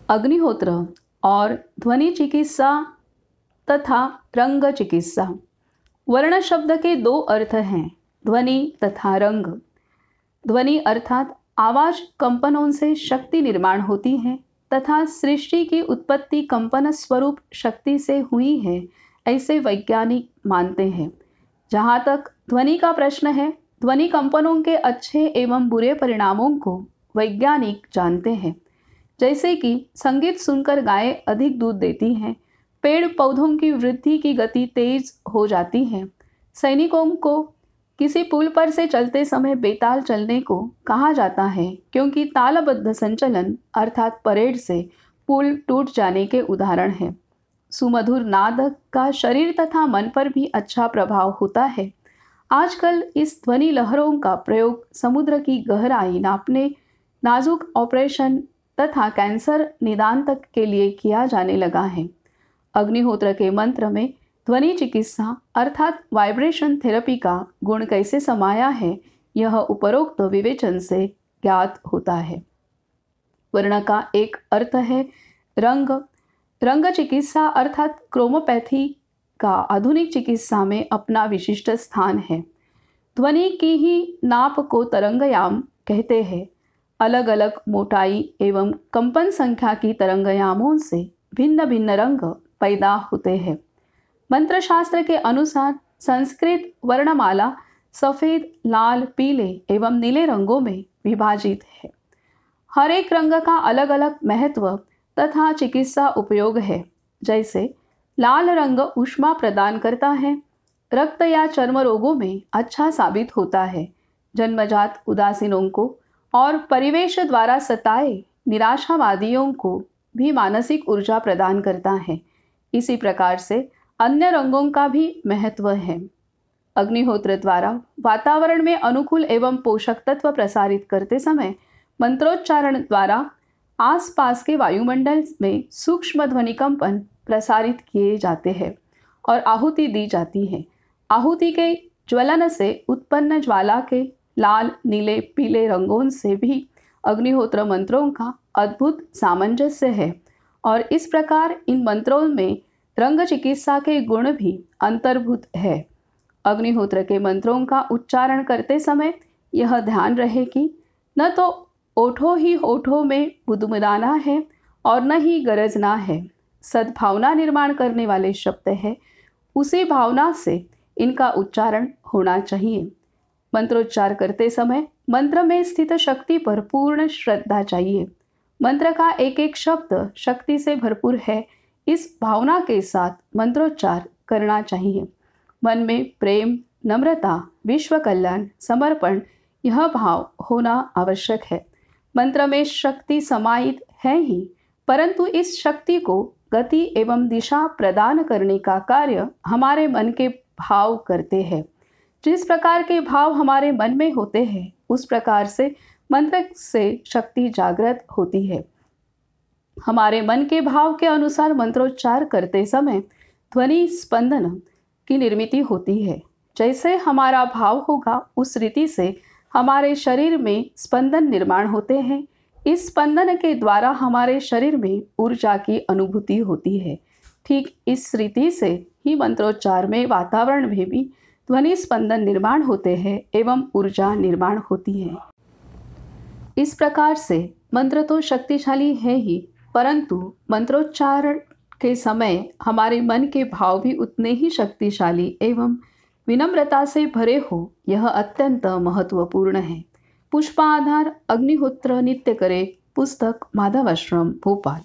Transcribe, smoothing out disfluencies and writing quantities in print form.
अग्निहोत्र और ध्वनि चिकित्सा तथा रंग चिकित्सा। वर्ण शब्द के दो अर्थ हैं, ध्वनि तथा रंग। ध्वनि अर्थात आवाज कंपनों से शक्ति निर्माण होती है तथा सृष्टि की उत्पत्ति कंपन स्वरूप शक्ति से हुई है, ऐसे वैज्ञानिक मानते हैं। जहाँ तक ध्वनि का प्रश्न है, ध्वनि कंपनों के अच्छे एवं बुरे परिणामों को वैज्ञानिक जानते हैं। जैसे कि संगीत सुनकर गायें अधिक दूध देती हैं, पेड़ पौधों की वृद्धि की गति तेज हो जाती है, सैनिकों को किसी पुल पर से चलते समय बेताल चलने को कहा जाता है क्योंकि तालबद्ध संचलन अर्थात परेड से पुल टूट जाने के उदाहरण है। सुमधुर नाद का शरीर तथा मन पर भी अच्छा प्रभाव होता है। आजकल इस ध्वनि लहरों का प्रयोग समुद्र की गहराई नापने, नाजुक ऑपरेशन तथा कैंसर निदान तक के लिए किया जाने लगा है। अग्निहोत्र के मंत्र में ध्वनि चिकित्सा अर्थात वाइब्रेशन थेरेपी का गुण कैसे समाया है, यह उपरोक्त विवेचन से ज्ञात होता है। वर्ण का एक अर्थ है रंग। रंग चिकित्सा अर्थात क्रोमोपैथी का आधुनिक चिकित्सा में अपना विशिष्ट स्थान है। ध्वनि की ही नाप को तरंगयाम कहते हैं। अलग अलग मोटाई एवं कंपन संख्या की तरंगयामों से भिन्न भिन्न रंग पैदा होते हैं। मंत्र शास्त्र के अनुसार संस्कृत वर्णमाला सफ़ेद, लाल, पीले एवं नीले रंगों में विभाजित है। हर एक रंग का अलग अलग महत्व तथा चिकित्सा उपयोग है। जैसे लाल रंग ऊष्मा प्रदान करता है, रक्त या चर्म रोगों में अच्छा साबित होता है, जन्मजात उदासीनों को और परिवेश द्वारा सताए निराशावादियों को भी मानसिक ऊर्जा प्रदान करता है। इसी प्रकार से अन्य रंगों का भी महत्व है। अग्निहोत्र द्वारा वातावरण में अनुकूल एवं पोषक तत्व प्रसारित करते समय मंत्रोच्चारण द्वारा आसपास के वायुमंडल में सूक्ष्म ध्वनि कंपन प्रसारित किए जाते हैं और आहुति दी जाती है। आहुति के ज्वलन से उत्पन्न ज्वाला के लाल, नीले, पीले रंगों से भी अग्निहोत्र मंत्रों का अद्भुत सामंजस्य है और इस प्रकार इन मंत्रों में रंग चिकित्सा के गुण भी अंतर्भूत है। अग्निहोत्र के मंत्रों का उच्चारण करते समय यह ध्यान रहे कि न तो ओठों ही ओठों में बुदबुदाना है और न ही गरजना है। सद्भावना निर्माण करने वाले शब्द है, उसी भावना से इनका उच्चारण होना चाहिए। मंत्रोच्चार करते समय मंत्र में स्थित शक्ति पर पूर्ण श्रद्धा चाहिए। मंत्र का एक एक शब्द शक्ति से भरपूर है, इस भावना के साथ मंत्रोच्चार करना चाहिए। मन में प्रेम, नम्रता, विश्व कल्याण, समर्पण यह भाव होना आवश्यक है। मंत्र में शक्ति समाहित है ही, परंतु इस शक्ति को गति एवं दिशा प्रदान करने का कार्य हमारे मन के भाव करते हैं। जिस प्रकार के भाव हमारे मन में होते हैं, उस प्रकार से मंत्र से शक्ति जागृत होती है। हमारे मन के भाव के अनुसार मंत्रोच्चार करते समय ध्वनि स्पंदन की निर्मित होती है। जैसे हमारा भाव होगा, उस रीति से हमारे शरीर में स्पंदन निर्माण होते हैं। इस स्पंदन के द्वारा हमारे शरीर में ऊर्जा की अनुभूति होती है। ठीक इस रीति से ही मंत्रोच्चार में वातावरण में भी ध्वनि स्पंदन निर्माण होते हैं एवं ऊर्जा निर्माण होती है। इस प्रकार से मंत्र तो शक्तिशाली है ही, परंतु मंत्रोच्चारण के समय हमारे मन के भाव भी उतने ही शक्तिशाली एवं विनम्रता से भरे हो, यह अत्यंत महत्वपूर्ण है। पुष्पाधार अग्निहोत्र नित्य करे, पुस्तक माधव आश्रम, भोपाल।